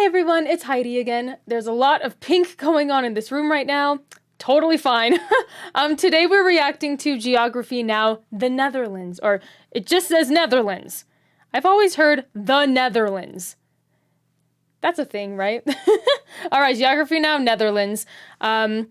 everyone, it's Heidi again. There's a lot of pink going on in this room right now. Totally fine. Today we're reacting to Geography Now, the Netherlands, or it just says Netherlands. I've always heard the Netherlands. That's a thing, right? All right, Geography Now, Netherlands. I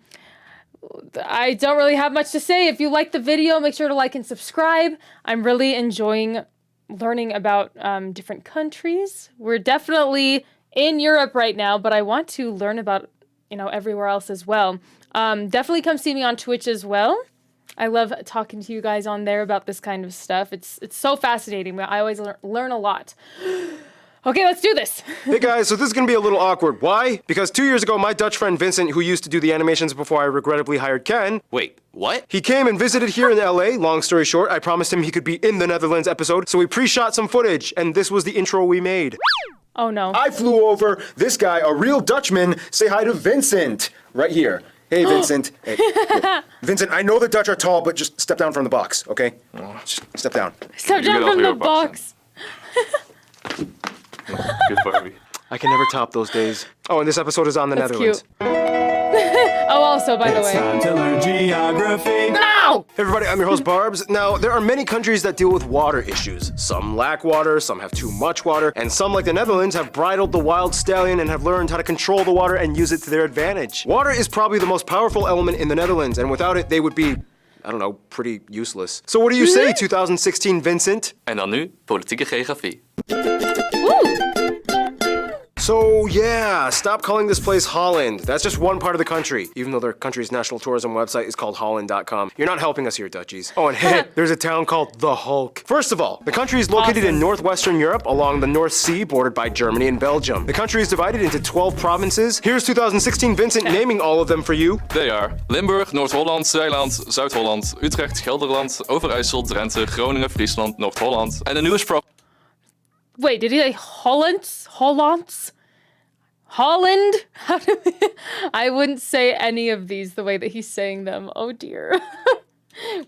don't really have much to say. If you like the video, make sure to like and subscribe. I'm really enjoying learning about different countries. We're definitely in Europe right now, but I want to learn about, everywhere else as well. Definitely come see me on Twitch as well. I love talking to you guys on there about this kind of stuff. It's so fascinating. I always learn a lot. Okay, let's do this. Hey guys, so this is gonna be a little awkward. Why? Because 2 years ago, my Dutch friend Vincent, who used to do the animations before I regrettably hired Ken. Wait, what? He came and visited here in LA. Long story short, I promised him he could be in the Netherlands episode, so we pre-shot some footage, and this was the intro we made. Oh no. I flew over. This guy, a real Dutchman, say hi to Vincent. Right here. Hey, Vincent. Hey. Vincent, I know the Dutch are tall, but just step down from the box, okay? Just step down. Step down from the box. Good for me. I can never top those days. Oh, and this episode is on the That's Netherlands. Cute. Oh, also, by the way. It's time to learn geography. No! Hey everybody, I'm your host Barbs. Now, there are many countries that deal with water issues. Some lack water, some have too much water, and some, like the Netherlands, have bridled the wild stallion and have learned how to control the water and use it to their advantage. Water is probably the most powerful element in the Netherlands, and without it, they would be, I don't know, pretty useless. So what do you say, 2016 Vincent? En dan nu politieke geografie. So yeah, stop calling this place Holland. That's just one part of the country, even though their country's national tourism website is called Holland.com. You're not helping us here, Dutchies. Oh, and hey, there's a town called The Hulk. First of all, the country is located in northwestern Europe along the North Sea, bordered by Germany and Belgium. The country is divided into 12 provinces. Here's 2016 Vincent naming all of them for you. They are Limburg, Noord-Holland, Zeeland, Zuid-Holland, Utrecht, Gelderland, Overijssel, Drenthe, Groningen, Friesland, Noord-Holland, and the newest province. Wait, did he say Hollands? Hollands? Holland? I wouldn't say any of these the way that he's saying them. Oh dear.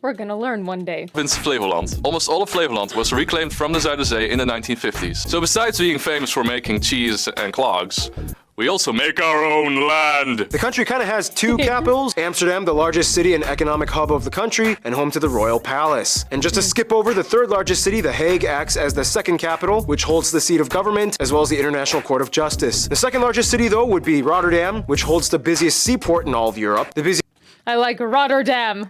We're gonna learn one day. Flevoland. Almost all of Flevoland was reclaimed from the Zuiderzee in the 1950s. So besides being famous for making cheese and clogs, we also make our own land. The country kind of has two capitals. Amsterdam, the largest city and economic hub of the country, and home to the Royal Palace. And just to skip over, the third largest city, The Hague, acts as the second capital, which holds the seat of government, as well as the International Court of Justice. The second largest city, though, would be Rotterdam, which holds the busiest seaport in all of Europe. I like Rotterdam.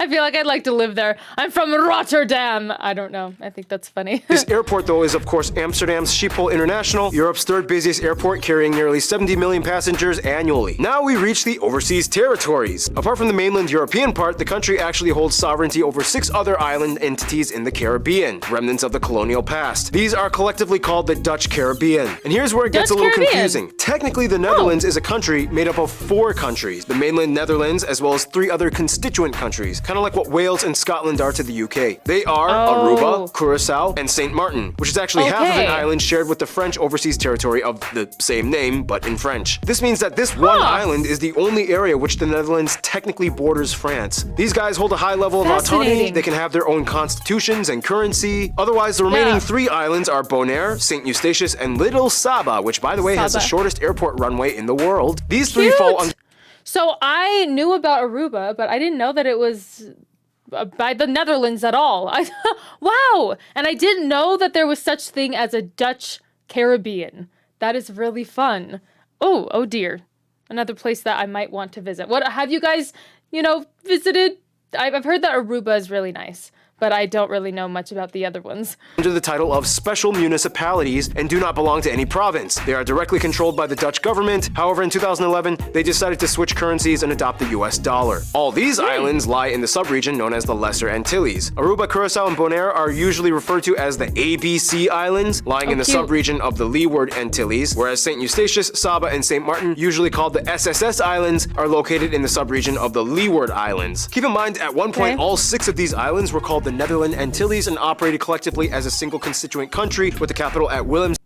I feel like I'd like to live there. I'm from Rotterdam. I don't know. I think that's funny. This airport, though, is of course Amsterdam's Schiphol International, Europe's third busiest airport, carrying nearly 70 million passengers annually. Now we reach the overseas territories. Apart from the mainland European part, the country actually holds sovereignty over 6 other island entities in the Caribbean, remnants of the colonial past. These are collectively called the Dutch Caribbean. And here's where it gets a little confusing. Technically, the Netherlands is a country made up of 4 countries, the mainland Netherlands, as well as 3 other constituent countries. Kind of like what Wales and Scotland are to the UK. They are Aruba, Curacao, and St. Martin, which is actually half of an island shared with the French overseas territory of the same name, but in French. This means that this one island is the only area which the Netherlands technically borders France. These guys hold a high level of autonomy. They can have their own constitutions and currency. Otherwise, the remaining 3 islands are Bonaire, St. Eustatius, and Little Saba, which, by the way, has the shortest airport runway in the world. These 3 fall under... So I knew about Aruba, but I didn't know that it was by the Netherlands at all. Wow! And I didn't know that there was such thing as a Dutch Caribbean. That is really fun. Oh dear. Another place that I might want to visit. What have you guys, visited? I've heard that Aruba is really nice, but I don't really know much about the other ones. Under the title of special municipalities and do not belong to any province. They are directly controlled by the Dutch government. However, in 2011, they decided to switch currencies and adopt the US dollar. All these islands lie in the subregion known as the Lesser Antilles. Aruba, Curacao, and Bonaire are usually referred to as the ABC Islands, lying in the subregion of the Leeward Antilles, whereas St. Eustatius, Saba, and St. Martin, usually called the SSS Islands, are located in the subregion of the Leeward Islands. Keep in mind, at one point, all 6 of these islands were called the Netherlands Antilles and operated collectively as a single constituent country with the capital at Willems.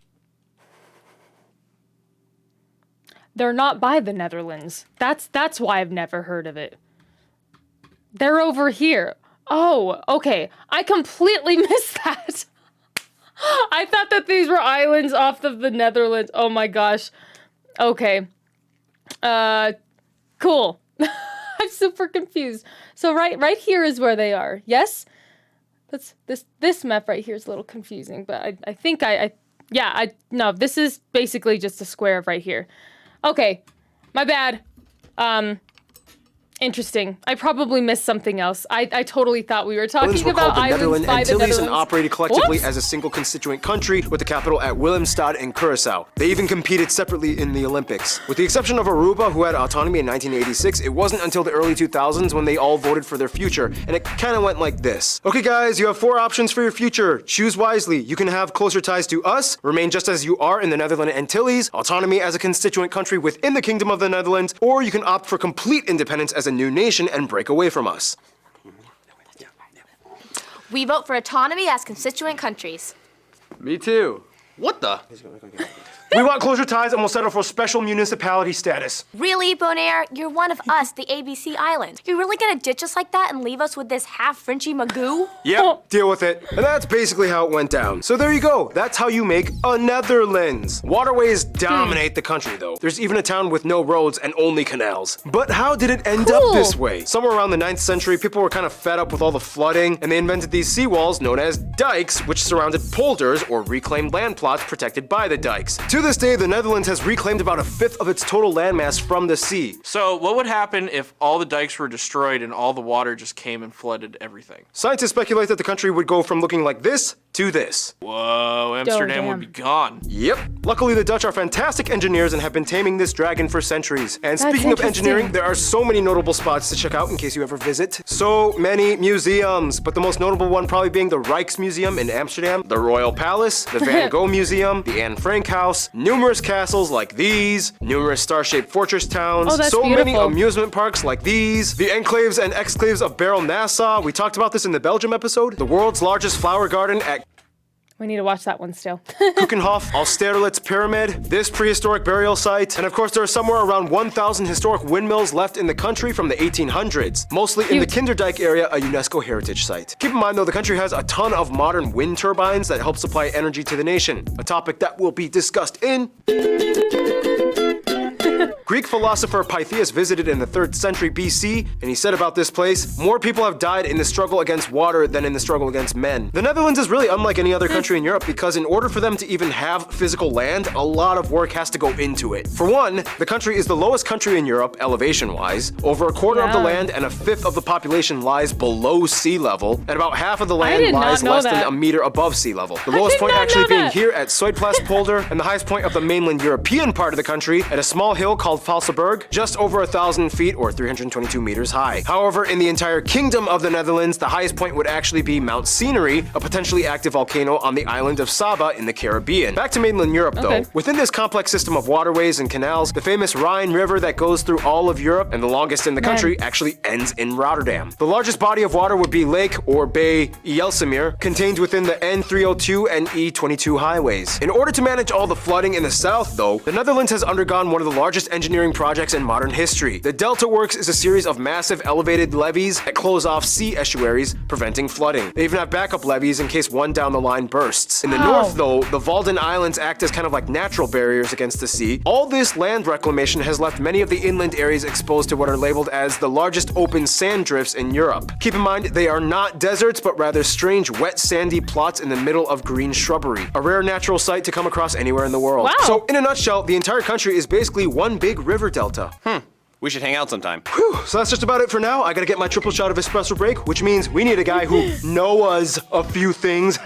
They're not by the Netherlands. That's why I've never heard of it. They're over here. Oh, okay. I completely missed that. I thought that these were islands off of the Netherlands. Oh my gosh. Okay. Cool. I'm super confused. So right here is where they are. Yes? This map right here is a little confusing, but I think no, this is basically just a square right here. Okay. My bad. Interesting. I probably missed something else. I totally thought we were talking were about called the islands Netherlands by the Antilles Netherlands. and operated collectively Whoops. as a single constituent country with the capital at Willemstad in Curaçao. They even competed separately in the Olympics. With the exception of Aruba, who had autonomy in 1986, it wasn't until the early 2000s when they all voted for their future, and it kind of went like this. Okay guys, you have 4 options for your future. Choose wisely. You can have closer ties to us, remain just as you are in the Netherlands Antilles, autonomy as a constituent country within the Kingdom of the Netherlands, or you can opt for complete independence as a new nation and break away from us. We vote for autonomy as constituent countries. Me too. What the? We want closer ties and we'll settle for special municipality status. Really, Bonaire? You're one of us, the ABC Island. You're really gonna ditch us like that and leave us with this half-Frenchy magoo? Yep, deal with it. And that's basically how it went down. So there you go. That's how you make a Netherlands. Waterways dominate the country though. There's even a town with no roads and only canals. But how did it end up this way? Somewhere around the 9th century, people were kind of fed up with all the flooding and they invented these seawalls known as dikes, which surrounded polders or reclaimed land plots protected by the dikes. To this day, the Netherlands has reclaimed about 1/5 of its total landmass from the sea. So what would happen if all the dikes were destroyed and all the water just came and flooded everything? Scientists speculate that the country would go from looking like this to this. Whoa, Amsterdam would be gone. Yep. Luckily, the Dutch are fantastic engineers and have been taming this dragon for centuries. And speaking of engineering, there are so many notable spots to check out in case you ever visit. So many museums, but the most notable one probably being the Rijksmuseum in Amsterdam, the Royal Palace, the Van Gogh Museum, the Anne Frank House, numerous castles like these, numerous star-shaped fortress towns, Oh, that's so many beautiful. amusement parks like these, the enclaves and exclaves of Barrel Nassau. We talked about this in the Belgium episode. The world's largest flower garden at We need to watch that one still. Kuchenhof, Austerlitz Pyramid, this prehistoric burial site, and of course there are somewhere around 1,000 historic windmills left in the country from the 1800s, mostly in the Kinderdijk area, a UNESCO heritage site. Keep in mind though, the country has a ton of modern wind turbines that help supply energy to the nation, a topic that will be discussed in... Greek philosopher Pythias visited in the 3rd century BC, and he said about this place, more people have died in the struggle against water than in the struggle against men. The Netherlands is really unlike any other country in Europe because in order for them to even have physical land, a lot of work has to go into it. For one, the country is the lowest country in Europe, elevation-wise. Over a quarter of the land and 1/5 of the population lies below sea level, and about half of the land did not lies know less that. than a meter above sea level. The lowest did point not actually know being that. here at Zuidplaspolder, and the highest point of the mainland European part of the country at a small hill called Valseberg, just over 1,000 feet or 322 meters high. However, in the entire Kingdom of the Netherlands, the highest point would actually be Mount Scenery, a potentially active volcano on the island of Saba in the Caribbean. Back to mainland Europe though. Within this complex system of waterways and canals, the famous Rhine River that goes through all of Europe and the longest in the country actually ends in Rotterdam. The largest body of water would be Lake or Bay Ijsselmeer, contained within the N302 and E22 highways. In order to manage all the flooding in the south though, the Netherlands has undergone one of the largest engineering projects in modern history. The Delta Works is a series of massive elevated levees that close off sea estuaries, preventing flooding. They even have backup levees in case one down the line bursts. In the north though, the Walden Islands act as kind of like natural barriers against the sea. All this land reclamation has left many of the inland areas exposed to what are labeled as the largest open sand drifts in Europe. Keep in mind, they are not deserts, but rather strange wet sandy plots in the middle of green shrubbery. A rare natural sight to come across anywhere in the world. Wow. So in a nutshell, the entire country is basically one big river delta. We should hang out sometime. Whew, so that's just about it for now. I gotta get my triple shot of espresso break, which means we need a guy who knows a few things.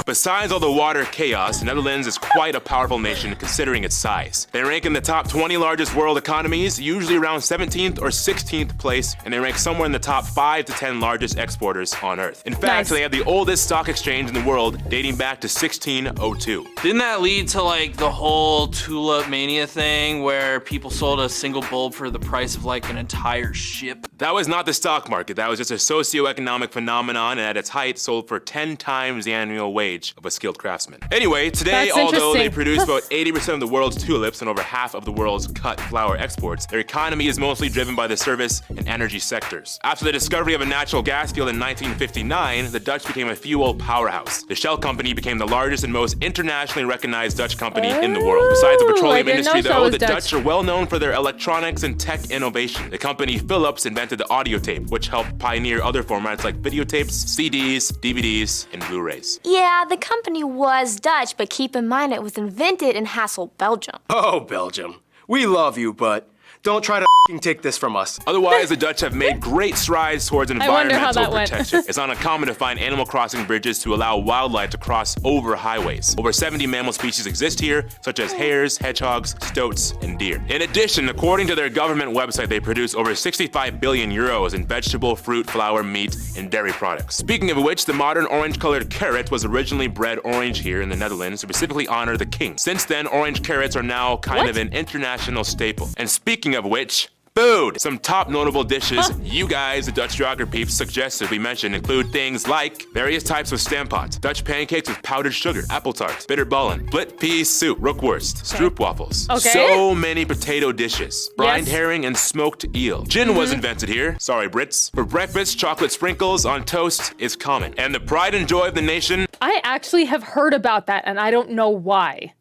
Besides all the water chaos, the Netherlands is quite a powerful nation considering its size. They rank in the top 20 largest world economies, usually around 17th or 16th place, and they rank somewhere in the top 5 to 10 largest exporters on Earth. In fact, they have the oldest stock exchange in the world, dating back to 1602. Didn't that lead to like the whole tulip mania thing where people sold a single bulb for the price of like an entire ship? That was not the stock market, that was just a socioeconomic phenomenon, and at its height sold for 10 times the annual wage age of a skilled craftsman. Anyway, today, That's although they interesting. produce about 80% of the world's tulips and over half of the world's cut flower exports, their economy is mostly driven by the service and energy sectors. After the discovery of a natural gas field in 1959, the Dutch became a fuel powerhouse. The Shell company became the largest and most internationally recognized Dutch company in the world. Besides the Oh, I petroleum didn't know industry, Shell though, was the Dutch. Dutch are well known for their electronics and tech innovation. The company Philips invented the audio tape, which helped pioneer other formats like videotapes, CDs, DVDs, and Blu-rays. Yeah, the company was Dutch, but keep in mind it was invented in Hasselt, Belgium. Oh, Belgium. We love you, but don't try to take this from us. Otherwise, the Dutch have made great strides towards wonder how environmental that went. protection. It's not uncommon to find animal crossing bridges to allow wildlife to cross over highways. Over 70 mammal species exist here, such as hares, hedgehogs, stoats, and deer. In addition, according to their government website, they produce over 65 billion euros in vegetable, fruit, flour, meat, and dairy products. Speaking of which, the modern orange-colored carrot was originally bred orange here in the Netherlands to specifically honor the king. Since then, orange carrots are now kind of an international staple. And speaking of which, food! Some top notable dishes you guys, the Dutch geography peeps, suggested we mention include things like various types of stamppot, Dutch pancakes with powdered sugar, apple tart, bitterballen, split pea soup, rookworst, stroopwafels. Okay. So many potato dishes. Brined Yes. herring and smoked eel. Gin was invented here. Sorry, Brits. For breakfast, chocolate sprinkles on toast is common. And the pride and joy of the nation, I actually have heard about that, and I don't know why.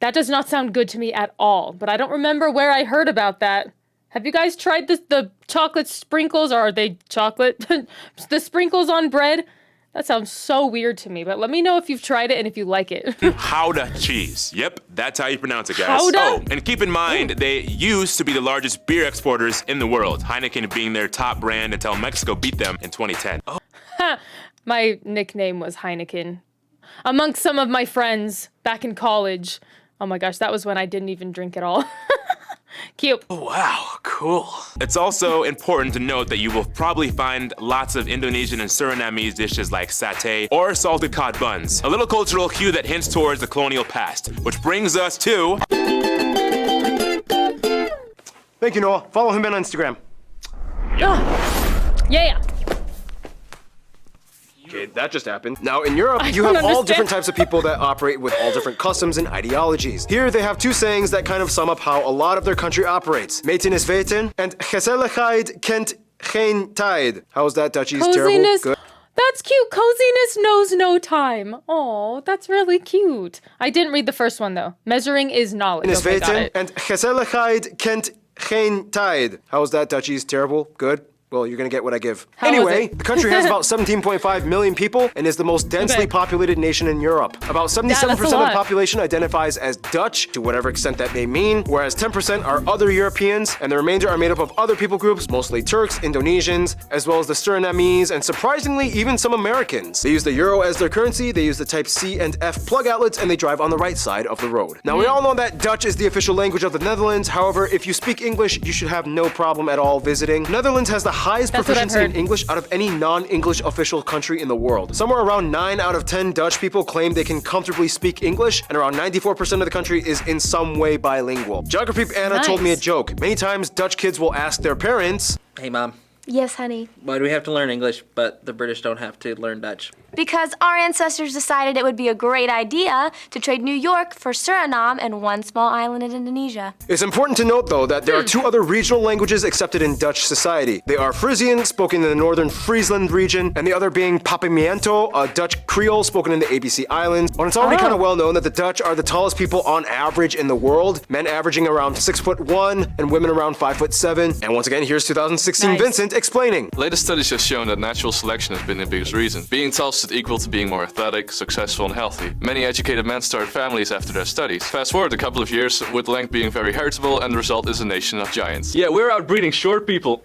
That does not sound good to me at all, but I don't remember where I heard about that. Have you guys tried the chocolate sprinkles, or are they chocolate? The sprinkles on bread? That sounds so weird to me, but let me know if you've tried it and if you like it. Gouda cheese. Yep, that's how you pronounce it, guys. Gouda? Oh, and keep in mind, they used to be the largest beer exporters in the world, Heineken being their top brand until Mexico beat them in 2010. My nickname was Heineken. Amongst some of my friends back in college. Oh my gosh, that was when I didn't even drink at all. Cute. Wow, cool. It's also important to note that you will probably find lots of Indonesian and Surinamese dishes like satay or salted cod buns. A little cultural cue that hints towards the colonial past, which brings us to... Thank you, Noah. Follow him on Instagram. Yeah. Okay, that just happened. Now, in Europe, you don't have all understand. different types of people that operate with all different customs and ideologies. Here, they have two sayings that kind of sum up how a lot of their country operates. Meten is weten, and gezelligheid kent geen tijd. How's that, Dutchies? Terrible? Coziness. Good? That's cute. Coziness knows no time. Oh, that's really cute. I didn't read the first one, though. Measuring is knowledge. Is Okay, got weten, it. and gezelligheid kent geen tijd. How's that, Dutchies? Terrible? Good? Well, you're gonna get what I give. How was Anyway, it? the country has about 17.5 million people and is the most densely Okay. populated nation in Europe. About 77% of the lot. population identifies as Dutch, to whatever extent that may mean, whereas 10% are other Europeans, and the remainder are made up of other people groups, mostly Turks, Indonesians, as well as the Surinamese, and surprisingly, even some Americans. They use the euro as their currency, they use the type C and F plug outlets, and they drive on the right side of the road. Now, we all know that Dutch is the official language of the Netherlands. However, if you speak English, you should have no problem at all visiting. Netherlands has the highest That's what I've proficiency in heard. English out of any non-English official country in the world. Somewhere around 9 out of 10 Dutch people claim they can comfortably speak English, and around 94% of the country is in some way bilingual. Geography Anna told me a Nice. joke. Many times, Dutch kids will ask their parents, Hey, Mom. Yes, honey. Why do we have to learn English, but the British don't have to learn Dutch? Because our ancestors decided it would be a great idea to trade New York for Suriname and one small island in Indonesia. It's important to note, though, that there are two other regional languages accepted in Dutch society. They are Frisian, spoken in the northern Friesland region, and the other being Papiamento, a Dutch Creole spoken in the ABC Islands. But it's already kind of well known that the Dutch are the tallest people on average in the world, men averaging around 6'1" and women around 5'7". And once again, here's 2016 Nice. Vincent explaining. Latest studies have shown that natural selection has been the biggest reason. Being tall is equal to being more athletic, successful, and healthy. Many educated men start families after their studies. Fast forward a couple of years, with length being very heritable, and the result is a nation of giants. Yeah, we're outbreeding short people.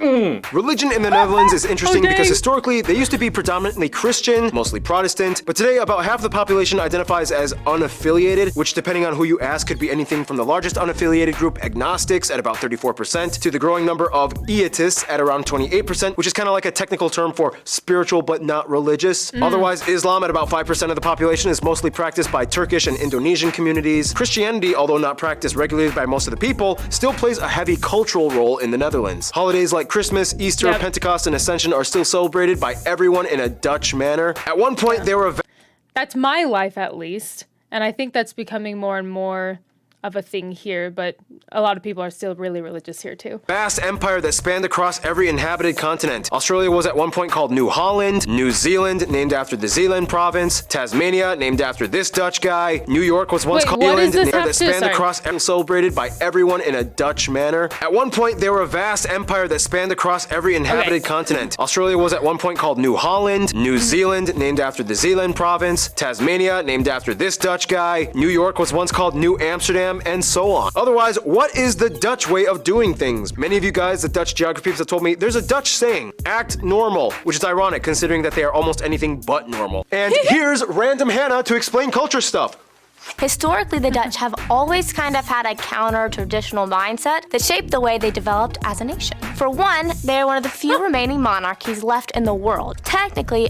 Religion in the Netherlands is interesting dang. because historically they used to be predominantly Christian, mostly Protestant, but today about half the population identifies as unaffiliated, which depending on who you ask could be anything from the largest unaffiliated group, agnostics, at about 34%, to the growing number of eiatists at around 28%, which is kind of like a technical term for spiritual but not religious. Otherwise, Islam at about 5% of the population is mostly practiced by Turkish and Indonesian communities. Christianity, although not practiced regularly by most of the people, still plays a heavy cultural role in the Netherlands. Holidays like Christmas, Easter, Yep. Pentecost, and Ascension are still celebrated by everyone in a Dutch manner. At one point, they were That's my life, at least. And I think that's becoming more and more of a thing here, but a lot of people are still really religious here too. Vast empire that spanned across every inhabited continent. Australia was at one point called New Holland, New Zealand, named after the Zeeland province, Tasmania, named after this Dutch guy, New York was once called Zealand, that spanned across and celebrated by everyone in a Dutch manner. At one point, they were a vast empire that spanned across every inhabited continent. Australia was at one point called New Holland, New Zealand, named after the Zeeland province, Tasmania, named after this Dutch guy, New York was once called New Amsterdam, and so on. Otherwise, what is the Dutch way of doing things? Many of you guys, the Dutch geography peeps, have told me there's a Dutch saying, act normal, which is ironic considering that they are almost anything but normal. And here's random Hannah to explain culture stuff. Historically, the Dutch have always kind of had a counter-traditional mindset that shaped the way they developed as a nation. For one, they are one of the few remaining monarchies left in the world. Technically,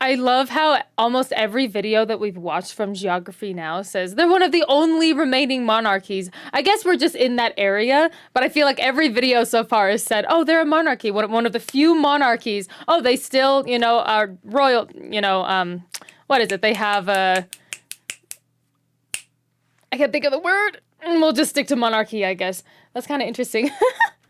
I love how almost every video that we've watched from Geography Now says they're one of the only remaining monarchies. I guess we're just in that area, but I feel like every video so far has said, oh, they're a monarchy, one of the few monarchies. Oh, they still, are royal, what is it? They have I can't think of the word. We'll just stick to monarchy, I guess. That's kind of interesting.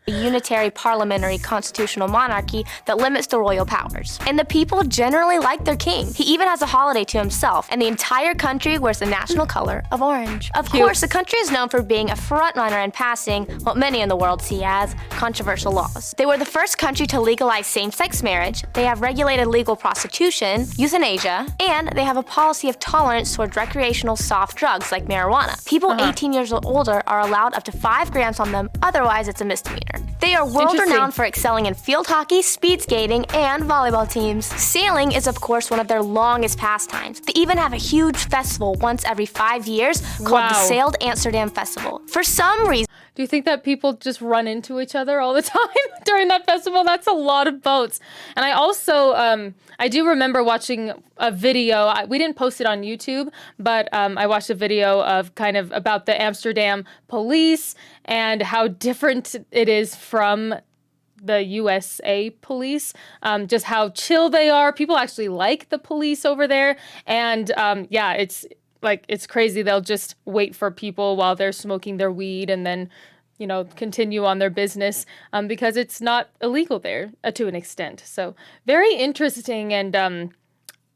a unitary parliamentary constitutional monarchy that limits the royal powers. And the people generally like their king. He even has a holiday to himself, and the entire country wears the national color of orange. Of course, the country is known for being a frontrunner in passing what many in the world see as controversial laws. They were the first country to legalize same-sex marriage, they have regulated legal prostitution, euthanasia, and they have a policy of tolerance towards recreational soft drugs like marijuana. People 18 years or older are allowed up to 5 grams on them, otherwise it's a misdemeanor. They are world-renowned for excelling in field hockey, speed skating, and volleyball teams. Sailing is, of course, one of their longest pastimes. They even have a huge festival once every 5 years called the Sailed Amsterdam Festival. For some reason... Do you think that people just run into each other all the time during that festival? That's a lot of boats. And I also, I do remember watching a video. We didn't post it on YouTube, but I watched a video of kind of about the Amsterdam police and how different it is from the USA police, just how chill they are. People actually like the police over there. And yeah, it's crazy. They'll just wait for people while they're smoking their weed and then, continue on their business because it's not illegal there to an extent. So very interesting and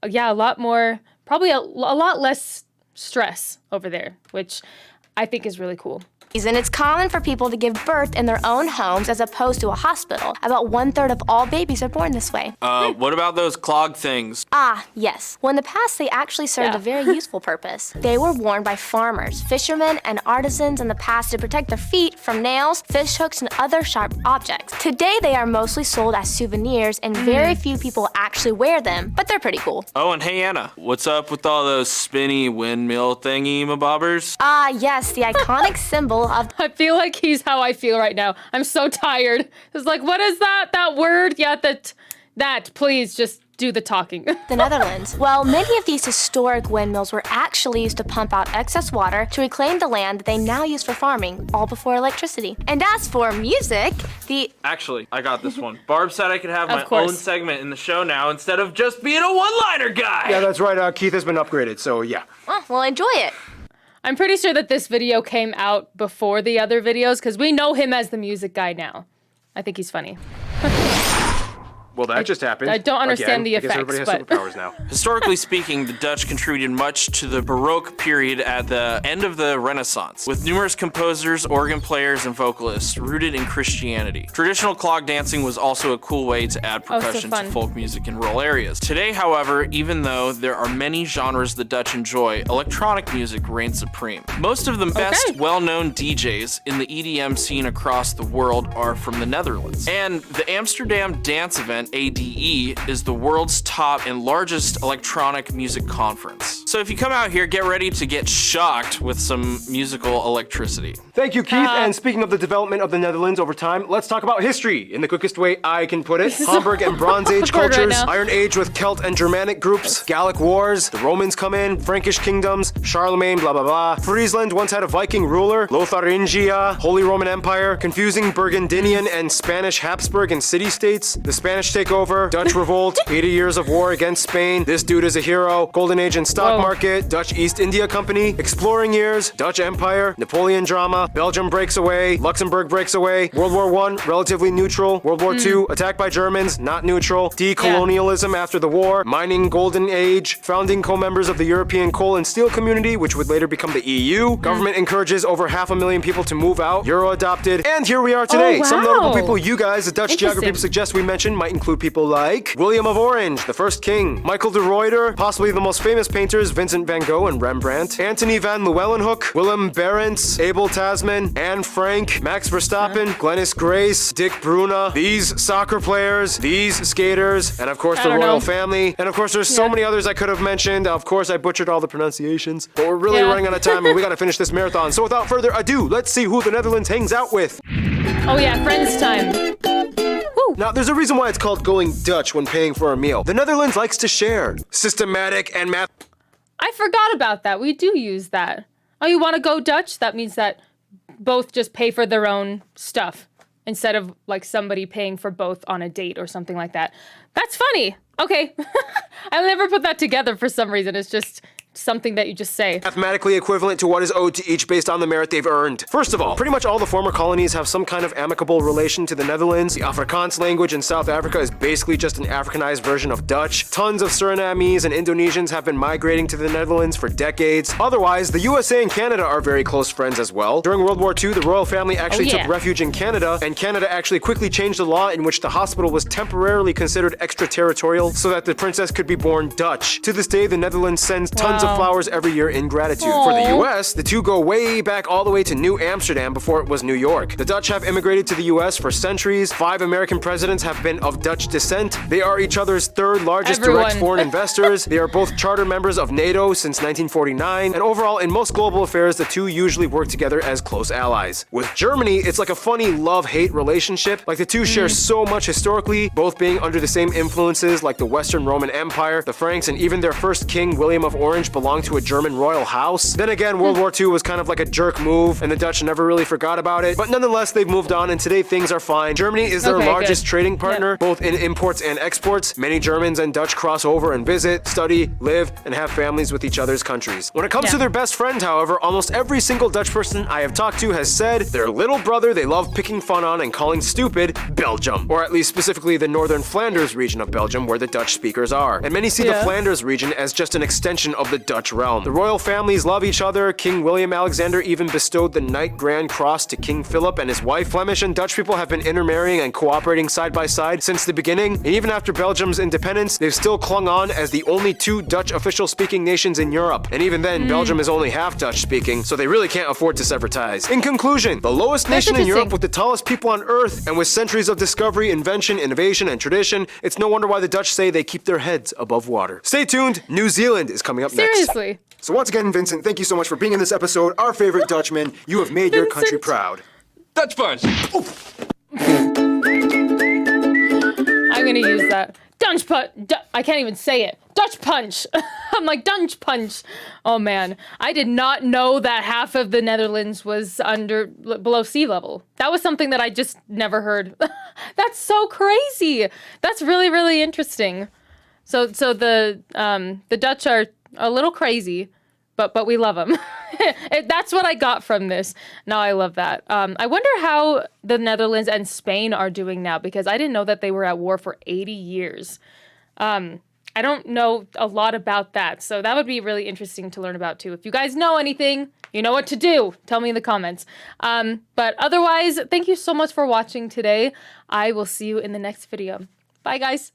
yeah, a lot more, probably a lot less stress over there, which I think is really cool. And it's common for people to give birth in their own homes as opposed to a hospital. About 1/3 of all babies are born this way. What about those clog things? Ah, yes. Well, in the past, they actually served a very useful purpose. They were worn by farmers, fishermen, and artisans in the past to protect their feet from nails, fish hooks, and other sharp objects. Today, they are mostly sold as souvenirs, and very few people actually wear them, but they're pretty cool. Oh, and hey, Anna, what's up with all those spinny windmill thingy-mabobbers? Ah, yes, the iconic symbol of... I feel like he's how I feel right now. I'm so tired. It's like, what is that? That word? Yeah, that. Please just do the talking. The Netherlands. Well, many of these historic windmills were actually used to pump out excess water to reclaim the land that they now use for farming, all before electricity. And as for music, Actually, I got this one. Barb said I could have my own segment in the show now instead of just being a one-liner guy. Yeah, that's right. Keith has been upgraded, so yeah. Oh, well, enjoy it. I'm pretty sure that this video came out before the other videos because we know him as the music guy now. I think he's funny. Well, that just happened. I don't understand the effects, effects, I guess everybody has superpowers now. Historically speaking, the Dutch contributed much to the Baroque period at the end of the Renaissance, with numerous composers, organ players, and vocalists rooted in Christianity. Traditional clog dancing was also a cool way to add percussion to folk music in rural areas. Today, however, even though there are many genres the Dutch enjoy, electronic music reigns supreme. Most of the best well-known DJs in the EDM scene across the world are from the Netherlands. And the Amsterdam Dance Event, ADE, is the world's top and largest electronic music conference. So if you come out here, get ready to get shocked with some musical electricity. Thank you, Keith. And speaking of the development of the Netherlands over time, let's talk about history in the quickest way I can put it. Hamburg and Bronze Age cultures, Iron Age with Celt and Germanic groups, Gallic wars, the Romans come in, Frankish kingdoms, Charlemagne, blah blah blah. Friesland once had a Viking ruler, Lotharingia, Holy Roman Empire, confusing Burgundian and Spanish Habsburg and city-states, the Spanish takeover, Dutch revolt, 80 years of war against Spain, this dude is a hero, golden age in stock market, Dutch East India Company, exploring years, Dutch Empire, Napoleon drama, Belgium breaks away, Luxembourg breaks away, World War I, relatively neutral, World War II, attacked by Germans, not neutral, decolonialism after the war, mining golden age, founding co-members of the European Coal and Steel Community, which would later become the EU, government encourages over 500,000 people to move out, Euro adopted, and here we are today. Some notable people you guys, the Dutch geography suggest we mention, might include people like William of Orange, the first king, Michael de Ruyter, possibly the most famous painters, Vincent van Gogh and Rembrandt, Antony van Leeuwenhoek, Willem Barents, Abel Tasman, Anne Frank, Max Verstappen, Glennis Grace, Dick Bruna, these soccer players, these skaters, and of course the royal family, and of course there's so many others I could have mentioned. Of course I butchered all the pronunciations, but we're really running out of time and we gotta finish this marathon. So without further ado, let's see who the Netherlands hangs out with. Oh yeah, friends time. Now, there's a reason why it's called going Dutch when paying for a meal. The Netherlands likes to share. Systematic and math. I forgot about that. We do use that. Oh, you want to go Dutch? That means that both just pay for their own stuff instead of like somebody paying for both on a date or something like that. That's funny. Okay. I never put that together for some reason. It's just something that you just say. Mathematically equivalent to what is owed to each based on the merit they've earned. First of all, pretty much all the former colonies have some kind of amicable relation to the Netherlands. The Afrikaans language in South Africa is basically just an Africanized version of Dutch. Tons of Surinamese and Indonesians have been migrating to the Netherlands for decades. Otherwise, the USA and Canada are very close friends as well. During World War II, the royal family actually took refuge in Canada, and Canada actually quickly changed the law in which the hospital was temporarily considered extraterritorial so that the princess could be born Dutch. To this day, the Netherlands sends tons of flowers every year in gratitude. For the US, the two go way back all the way to New Amsterdam before it was New York. The Dutch have immigrated to the US for centuries. 5 American presidents have been of Dutch descent. They are each other's third largest direct foreign investors. They are both charter members of NATO since 1949. And overall, in most global affairs, the two usually work together as close allies. With Germany, it's like a funny love-hate relationship. Like the two share so much historically, both being under the same influences like the Western Roman Empire, the Franks, and even their first king, William of Orange, belonged to a German royal house. Then again, World War II was kind of like a jerk move, and the Dutch never really forgot about it. But nonetheless, they've moved on, and today things are fine. Germany is their largest trading partner, both in imports and exports. Many Germans and Dutch cross over and visit, study, live, and have families with each other's countries. When it comes to their best friend, however, almost every single Dutch person I have talked to has said their little brother they love picking fun on and calling stupid, Belgium. Or at least specifically the northern Flanders region of Belgium, where the Dutch speakers are. And many see the Flanders region as just an extension of the Dutch realm. The royal families love each other. King William Alexander even bestowed the Knight Grand Cross to King Philip and his wife. Flemish and Dutch people have been intermarrying and cooperating side by side since the beginning. And even after Belgium's independence, they've still clung on as the only 2 Dutch official-speaking nations in Europe. And even then, Belgium is only half Dutch-speaking, so they really can't afford to sever ties. In conclusion, the lowest nation in Europe with the tallest people on Earth, and with centuries of discovery, invention, innovation, and tradition, it's no wonder why the Dutch say they keep their heads above water. Stay tuned, New Zealand is coming up next. Seriously. So once again, Vincent, thank you so much for being in this episode. Our favorite Dutchman. You have made your country proud. Dutch punch! I'm gonna use that. Dutch punch. I can't even say it. Dutch punch. I'm like, Dutch punch. Oh man. I did not know that half of the Netherlands was below sea level. That was something that I just never heard. That's so crazy. That's really, really interesting. So the Dutch are a little crazy, but we love them. That's what I got from this. Now I love that. I wonder how the Netherlands and Spain are doing now, because I didn't know that they were at war for 80 years. I don't know a lot about that, so that would be really interesting to learn about too. If you guys know anything, you know what to do. Tell me in the comments. But otherwise, thank you so much for watching today. I will see you in the next video. Bye, guys.